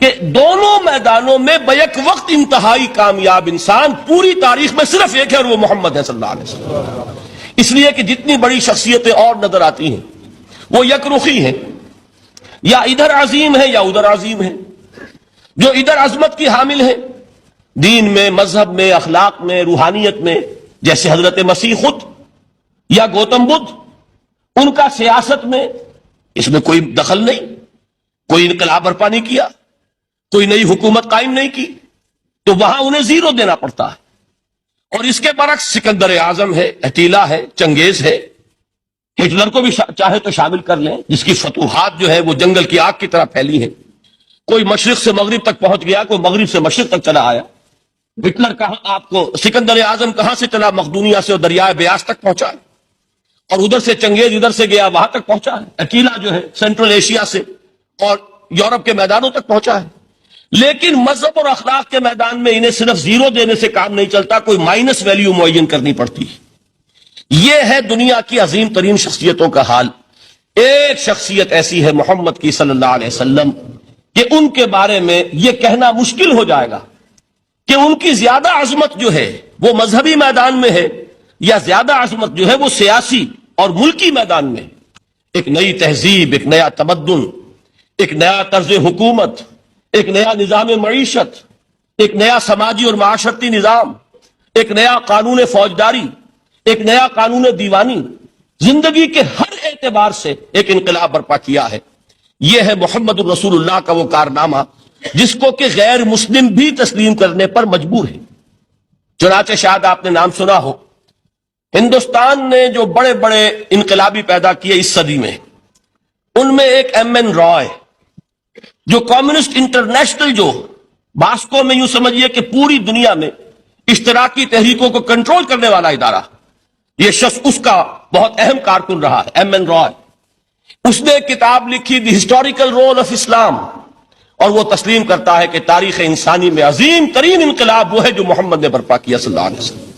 کہ دونوں میدانوں میں بیک وقت انتہائی کامیاب انسان پوری تاریخ میں صرف ایک ہے، اور وہ محمد ہے صلی اللہ علیہ وسلم۔ اس لیے کہ جتنی بڑی شخصیتیں اور نظر آتی ہیں وہ یک رخی ہیں، یا ادھر عظیم ہے یا ادھر عظیم ہے۔ جو ادھر عظمت کی حامل ہے دین میں، مذہب میں، اخلاق میں، روحانیت میں، جیسے حضرت مسیح خود یا گوتم بدھ، ان کا سیاست میں اس میں کوئی دخل نہیں، کوئی انقلاب برپا نہیں کیا، کوئی نئی حکومت قائم نہیں کی، تو وہاں انہیں زیرو دینا پڑتا ہے۔ اور اس کے برعکس سکندر اعظم ہے، اٹیلا ہے، چنگیز ہے، ہٹلر کو بھی چاہے تو شامل کر لیں، جس کی فتوحات جو ہے وہ جنگل کی آگ کی طرح پھیلی ہے۔ کوئی مشرق سے مغرب تک پہنچ گیا، کوئی مغرب سے مشرق تک چلا آیا۔ ہٹلر کہاں آپ کو سکندر اعظم کہاں سے چلا؟ مقدونیہ سے اور دریائے بیاس تک پہنچا ہے، اور ادھر سے چنگیز ادھر سے گیا وہاں تک پہنچا ہے۔ اٹیلا جو ہے سینٹرل ایشیا سے اور یورپ کے میدانوں تک پہنچا ہے۔ لیکن مذہب اور اخلاق کے میدان میں انہیں صرف زیرو دینے سے کام نہیں چلتا، کوئی مائنس ویلیو معین کرنی پڑتی ہے۔ یہ ہے دنیا کی عظیم ترین شخصیتوں کا حال۔ ایک شخصیت ایسی ہے محمد کی صلی اللہ علیہ وسلم کہ ان کے بارے میں یہ کہنا مشکل ہو جائے گا کہ ان کی زیادہ عظمت جو ہے وہ مذہبی میدان میں ہے یا زیادہ عظمت جو ہے وہ سیاسی اور ملکی میدان میں۔ ایک نئی تہذیب، ایک نیا تمدن، ایک نیا طرز حکومت، ایک نیا نظام معیشت، ایک نیا سماجی اور معاشرتی نظام، ایک نیا قانون فوجداری، ایک نیا قانون دیوانی، زندگی کے ہر اعتبار سے ایک انقلاب برپا کیا ہے۔ یہ ہے محمد الرسول اللہ کا وہ کارنامہ جس کو کہ غیر مسلم بھی تسلیم کرنے پر مجبور ہے۔ چنانچہ شاید آپ نے نام سنا ہو، ہندوستان نے جو بڑے بڑے انقلابی پیدا کیے اس صدی میں، ان میں ایک ایم این رائے، جو کمیونسٹ انٹرنیشنل، جو باسکو میں یوں سمجھیے کہ پوری دنیا میں اشتراکی تحریکوں کو کنٹرول کرنے والا ادارہ، یہ شخص اس کا بہت اہم کارکن رہا ہے، ایم این رائے۔ اس نے ایک کتاب لکھی، دی ہسٹوریکل رول آف اسلام، اور وہ تسلیم کرتا ہے کہ تاریخ انسانی میں عظیم ترین انقلاب وہ ہے جو محمد نے برپا کیا صلی اللہ علیہ وسلم۔